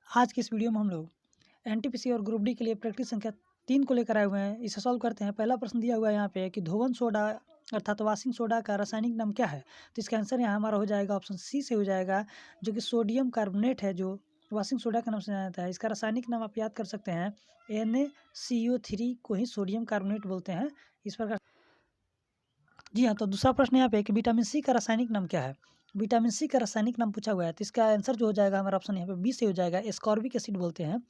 आज की इस वीडियो में हम लोग एनटीपीसी और ग्रुप डी के लिए प्रैक्टिस संख्या 3 को लेकर आए हुए हैं। इसे सॉल्व करते हैं। पहला प्रश्न दिया हुआ है यहाँ पे कि धोवन सोडा अर्थात वाशिंग सोडा का रासायनिक नाम क्या है। तो इसका आंसर यहाँ हमारा हो जाएगा ऑप्शन सी से हो जाएगा, जो कि सोडियम कार्बोनेट है, जो वाशिंग सोडा के नाम से जाना जाता है। इसका रासायनिक नाम आप याद कर सकते हैं, NaCO3 को ही सोडियम कार्बोनेट बोलते हैं। इस प्रकार जी हाँ, तो दूसरा प्रश्न यहाँ पे कि विटामिन सी का रासायनिक नाम क्या है। विटामिन सी का रासायनिक नाम पूछा हुआ है, तो इसका आंसर जो हो जाएगा हमारा ऑप्शन यहाँ पे बी से हो जाएगा, एस्कॉर्बिक एसिड बोलते हैं।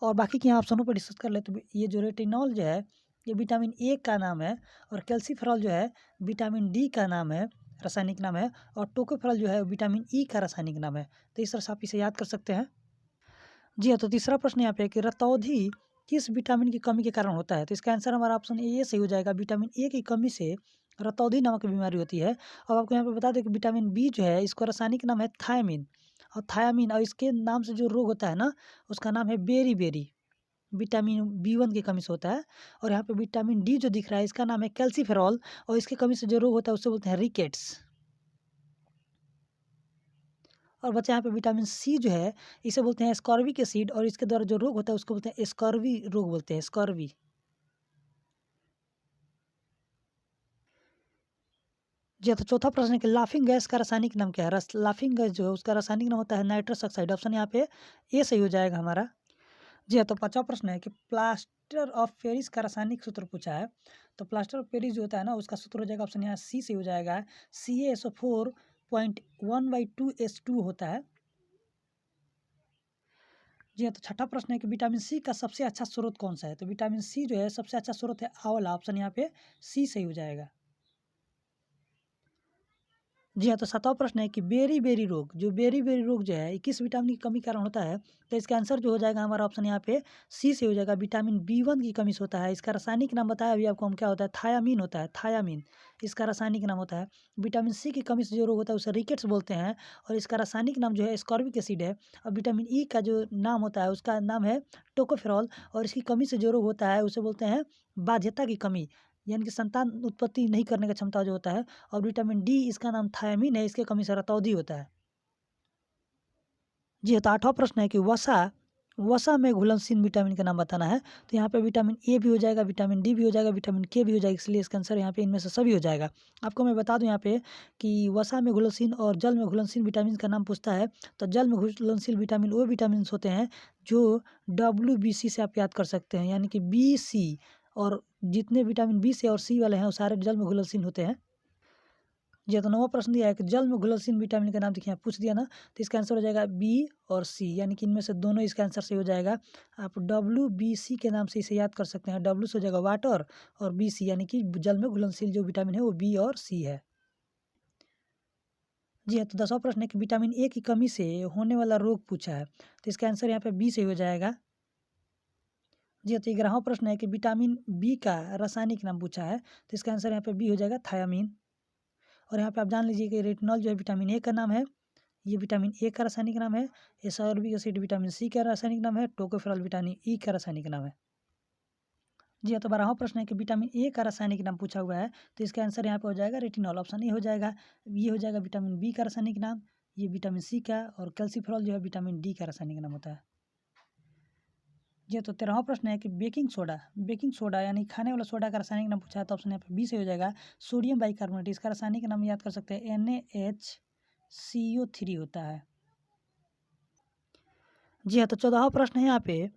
और बाकी के यहाँ ऑप्शनों पर डिस्कस कर ले तो ये जो रेटिनॉल जो है ये विटामिन ए का नाम है, और कैल्सीफेरॉल जो है विटामिन डी का नाम है, रासायनिक नाम है, और टोकोफेरॉल जो है विटामिन ई का रासायनिक नाम है। तो इस तरह से आप इसे याद कर सकते हैं। जी हाँ, तो तीसरा प्रश्न यहाँ पे कि रतौंधी किस विटामिन की कमी के कारण होता है। तो इसका आंसर हमारा ऑप्शन ए सही हो जाएगा, विटामिन ए की कमी से रतौंधी नामक बीमारी होती है। और आपको यहाँ पे बता दें कि विटामिन बी जो है इसका रासायनिक नाम है थायामीन, और थायामीन और इसके नाम से जो रोग होता है ना उसका नाम है बेरी बेरी। विटामिन B1 की कमी से होता है। और यहाँ पे विटामिन डी जो दिख रहा है इसका नाम है कैल्सीफेरॉल, और इसकी कमी से जो रोग होता है उससे बोलते हैं रिकेट्स। और बच्चा यहाँ पे विटामिन सी जो है इसे बोलते हैं स्कॉर्बिक एसिड, और इसके द्वारा जो रोग होता है उसको बोलते हैं स्कॉर्बी रोग बोलते हैं, स्कॉर्बी। जी हाँ, तो चौथा प्रश्न है कि लाफिंग गैस का रासायनिक नाम क्या है। लाफिंग गैस जो है उसका रासायनिक नाम होता है नाइट्रस ऑक्साइड। ऑप्शन यहाँ पे ए सही हो जाएगा हमारा। जी हाँ, तो पांचवा प्रश्न है कि प्लास्टर ऑफ पेरिस का रासायनिक सूत्र पूछा है। तो प्लास्टर ऑफ पेरिस जो होता है ना उसका सूत्र हो जाएगा ऑप्शन यहाँ सी से हो जाएगा, CaSO4.1/2S2 होता है। जी हाँ, तो छठा प्रश्न है कि विटामिन सी का सबसे अच्छा स्रोत कौन सा है। तो विटामिन सी जो है सबसे अच्छा स्रोत है आंवला। ऑप्शन यहाँ पे सी सही हो जाएगा। जी हाँ, तो सातवां प्रश्न है कि बेरी बेरी रोग, जो बेरी बेरी रोग जो है ये किस विटामिन की कमी के कारण होता है। तो इसका आंसर जो हो जाएगा हमारा ऑप्शन यहाँ पे सी से हो जाएगा, विटामिन B1 की कमी से होता है। इसका रासायनिक नाम बताया अभी आपको हम, क्या होता है, थायामीन होता है, थायामीन इसका रासायनिक नाम होता है। विटामिन सी की कमी से जो रोग होता है उसे रिकेट्स बोलते हैं, और इसका रासायनिक नाम जो है स्कॉर्बिक एसिड है। और विटामिन ई का जो नाम होता है उसका नाम है टोकोफेरॉल, और इसकी कमी से जो रोग होता है उसे बोलते हैं बाध्यता की कमी, यानी कि संतान उत्पत्ति नहीं करने का क्षमता जो होता है। और विटामिन डी इसका नाम थायामीन है, इसके कमी से रतौंधी होता है। जी हाँ, तो आठवां प्रश्न है कि वसा वसा में घुलनशील विटामिन का नाम बताना है। तो यहाँ पे विटामिन ए भी हो जाएगा, विटामिन डी भी हो जाएगा, विटामिन के भी हो जाएगा, इसलिए इसका आंसर यहाँ पे इनमें से सभी हो जाएगा। आपको मैं बता दूं यहाँ पे कि वसा में घुलनशील और जल में घुलनशील विटामिन का नाम पूछता है। तो जल में घुलनशील विटामिन वो विटामिन होते हैं जो WBC से आप याद कर सकते हैं, यानी कि BC, और जितने विटामिन बी से और सी वाले हैं वो सारे जल में घुलनशील होते हैं। जी, तो नौवां प्रश्न दिया है कि जल में घुलनशील विटामिन का नाम देखिए, यहाँ पूछ दिया ना, तो इसका आंसर हो जाएगा बी और सी, यानी कि इनमें से दोनों इसका आंसर सही हो जाएगा। आप WBC के नाम से इसे याद कर सकते हैं। W से हो जाएगा वाटर, और BC यानी कि जल में घुलनशील जो विटामिन है वो बी और सी है। जी हाँ, तो 10वां प्रश्न है कि विटामिन ए की कमी से होने वाला रोग पूछा है। तो इसका आंसर यहाँ पे बी से हो जाएगा। जी हाँ, तो 11वां प्रश्न है कि विटामिन बी का रासायनिक नाम पूछा है। तो इसका आंसर यहाँ पे बी हो जाएगा, थायामीन। और यहाँ पे आप जान लीजिए कि रेटिनॉल जो है विटामिन ए का नाम है, ये विटामिन ए का रासायनिक नाम है। एस्कॉर्बिक एसिड विटामिन सी का रासायनिक नाम है। टोकोफेरॉल विटामिन ई का रासायनिक नाम है। जी हाँ, तो 12वां प्रश्न है कि विटामिन ए का रासायनिक नाम पूछा हुआ है। तो इसका आंसर यहाँ पे हो जाएगा रेटिनॉल। ऑप्शन ए हो जाएगा। ये हो जाएगा विटामिन बी का रासायनिक नाम, ये विटामिन सी का, और कैल्सीफेरॉल जो है विटामिन डी का रासायनिक नाम होता है। जी हाँ, तो 13वां प्रश्न है कि बेकिंग सोडा यानी खाने वाला सोडा का रासायनिक नाम पूछा है। तो ऑप्शन यहाँ पे बी से हो जाएगा, सोडियम बाइकार्बोनेट। इसका रासायनिक नाम याद कर सकते हैं, NaHCO3 होता है। जी हाँ, तो 14वां प्रश्न है यहाँ पे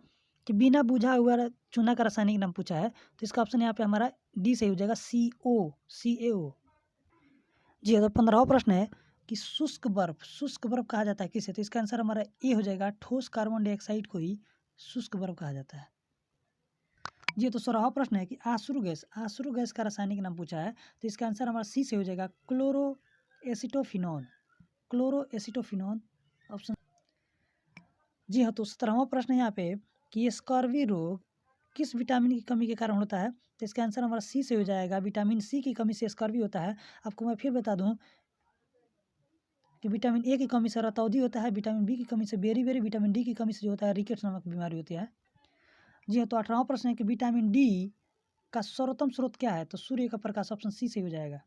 कि बिना बुझा हुआ चूना का रासायनिक नाम पूछा है। तो इसका ऑप्शन यहाँ पे हमारा डी सही हो जाएगा, CaO। जी हाँ, तो 15वां प्रश्न है कि शुष्क बर्फ कहा जाता है किसे। तो इसका आंसर हमारा ए हो जाएगा, ठोस कार्बन डाइऑक्साइड को ही शुष्क बर्फ कहा जाता है। जी हाँ, तो 16वां प्रश्न है कि आश्रु गैस का रासायनिक नाम पूछा है। तो इसका आंसर हमारा सी से हो जाएगा, क्लोरोएसिटोफिनॉन ऑप्शन। जी हाँ, तो 17वां प्रश्न है यहाँ पे कि स्कॉर्बी रोग किस विटामिन की कमी के कारण होता है। तो इसका आंसर हमारा सी से हो जाएगा, विटामिन सी की कमी से स्कॉर्बी होता है। आपको मैं फिर बता दूं कि विटामिन ए की कमी से रतौंधी होता है, विटामिन बी की कमी से बेरी बेरी, विटामिन डी की कमी से जो होता है रिकेट्स नामक बीमारी होती है। जी हाँ, तो 18वां प्रश्न है कि विटामिन डी का सर्वोत्तम स्रोत क्या है। तो सूर्य का प्रकाश। ऑप्शन सी से हो जाएगा।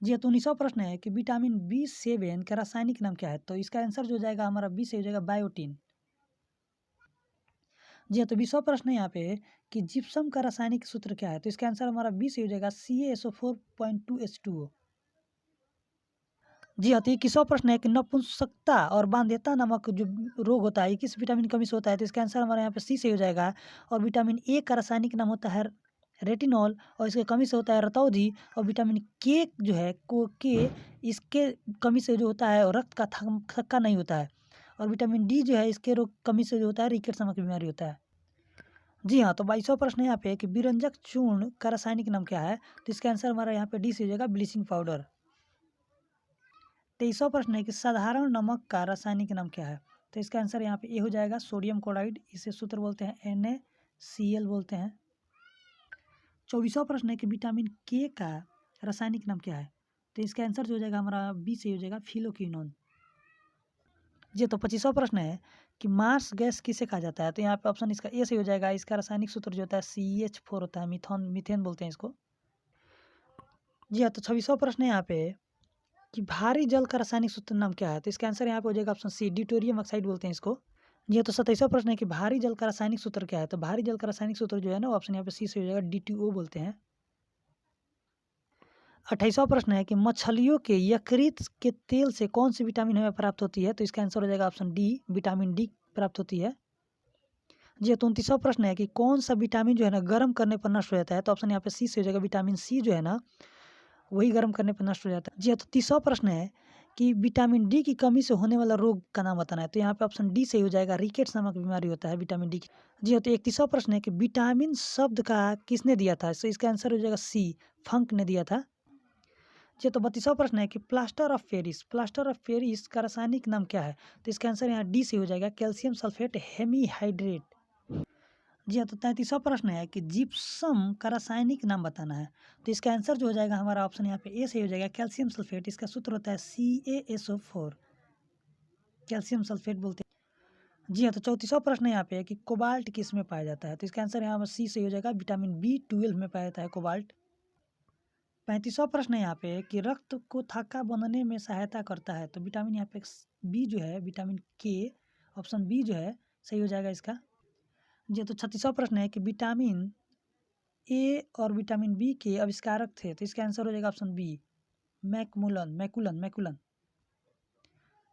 जी हाँ, तो 19वां प्रश्न है कि विटामिन B7 का रासायनिक नाम क्या है। तो इसका आंसर जो हो जाएगा हमारा बी से हो जाएगा, बायोटीन। जी हाँ, तो 20वां प्रश्न है यहाँ पे कि जिप्सम का रासायनिक सूत्र क्या है? तो इसका आंसर हमारा 20 हो जाएगा CaSO4.2H2O। जी हाँ, तो 21वां प्रश्न है कि नपुंसकता और बाध्यता नामक जो रोग होता है, ये किस विटामिन की कमी से होता है? तो इसका आंसर हमारे यहाँ पे सी से हो जाएगा। और विटामिन ए का रासायनिक नाम होता है रेटिनॉल और इसकी कमी से होता है रतौंधी। और विटामिन के जो है इसके कमी से जो होता है रक्त का थक्का नहीं होता है। और विटामिन डी जो है इसके रोग कमी से जो होता है रिकेट्स नामक बीमारी होता है। जी हाँ, तो 22वां प्रश्न है यहाँ पे कि विरंजक चूर्ण का रासायनिक नाम क्या है? तो इसका आंसर हमारा यहाँ पे डी से हो जाएगा ब्लीचिंग पाउडर। 23वां प्रश्न है कि साधारण नमक का रासायनिक नाम क्या है? तो इसका आंसर यहाँ पे ए हो जाएगा सोडियम क्लोराइड। इसे सूत्र बोलते हैं NaCl बोलते हैं। 24वां प्रश्न है कि विटामिन के का रासायनिक नाम क्या है? तो इसका आंसर जो हो जाएगा हमारा बी से हो जाएगा फिलोक्विनोन। जी तो 25वां प्रश्न है कि मार्स गैस किसे कहा जाता है? तो यहाँ पे ऑप्शन इसका ए से हो जाएगा। इसका रासायनिक सूत्र जो होता है CH4 होता है, मीथेन बोलते हैं इसको। जी हाँ, तो 26वां प्रश्न है यहाँ पे कि भारी जल का रासायनिक सूत्र नाम क्या है? तो इसका आंसर यहाँ पे हो जाएगा ऑप्शन सी ड्यूटेरियम ऑक्साइड बोलते हैं इसको। जी हाँ, तो 27वां प्रश्न है कि भारी जल का रासायनिक सूत्र क्या है? तो भारी जल का रासायनिक सूत्र जो है ना, ऑप्शन यहाँ पे सी से हो जाएगा D2O बोलते हैं। 28वां प्रश्न है कि मछलियों के यकृत के तेल से कौन सी विटामिन हमें प्राप्त होती है? तो इसका आंसर हो जाएगा ऑप्शन डी विटामिन डी प्राप्त होती है। जी हाँ, तो 29वां प्रश्न है कि कौन सा विटामिन जो है ना गर्म करने पर नष्ट हो जाता है? तो ऑप्शन यहाँ पे सी से हो जाएगा विटामिन सी जो है ना वही गर्म करने पर नष्ट हो जाता है। जी हाँ, तो 30वां प्रश्न है कि विटामिन डी की कमी से होने वाला रोग का नाम बताना है। तो यहाँ पे ऑप्शन डी से हो जाएगा रिकेट्स नामक बीमारी होता है विटामिन डी की। जी हाँ, तो 31वां प्रश्न है कि विटामिन शब्द का किसने दिया था? तो इसका आंसर हो जाएगा सी फंक ने दिया था। जी हाँ, तो 32वां प्रश्न है कि प्लास्टर ऑफ पेरिस का रासायनिक नाम क्या है? तो इसका आंसर यहाँ डी से हो जाएगा कैल्शियम सल्फेट हेमीहाइड्रेट। जी हाँ, तो 33वां प्रश्न है कि जिप्सम का रासायनिक नाम बताना है। तो इसका आंसर जो हो जाएगा हमारा ऑप्शन यहाँ पे ए से हो जाएगा कैल्शियम सल्फेट। इसका सूत्र होता है CaSO4, कैल्शियम सल्फेट बोलते हैं। जी हाँ, तो 34वां प्रश्न है यहाँ पे कि कोबाल्ट किस में पाया जाता है? तो इसका आंसर यहाँ सी से हो जाएगा विटामिन B12 में पाया जाता है कोबाल्ट। 35वां प्रश्न है यहाँ पे कि रक्त को थक्का बनने में सहायता करता है। तो विटामिन यहाँ पे बी जो है विटामिन के, ऑप्शन बी जो है सही हो जाएगा इसका। जी तो 36वां प्रश्न है कि विटामिन ए और विटामिन बी के आविष्कारक थे। तो इसका आंसर हो जाएगा ऑप्शन बी मैकुलन।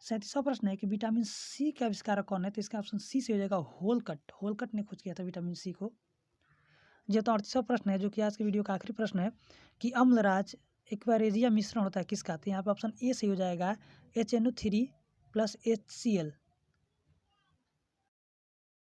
37वां प्रश्न है कि विटामिन सी के आविष्कारक कौन है? तो इसका ऑप्शन सी से हो जाएगा होलकट ने खोज किया था विटामिन सी को। जी तो 38वां प्रश्न है जो कि आज के वीडियो का आखिरी प्रश्न है कि अम्लराज एक्वारेजिया मिश्रण होता है किसका? तो यहाँ पे ऑप्शन ए से हो जाएगा HNO3 + HCl।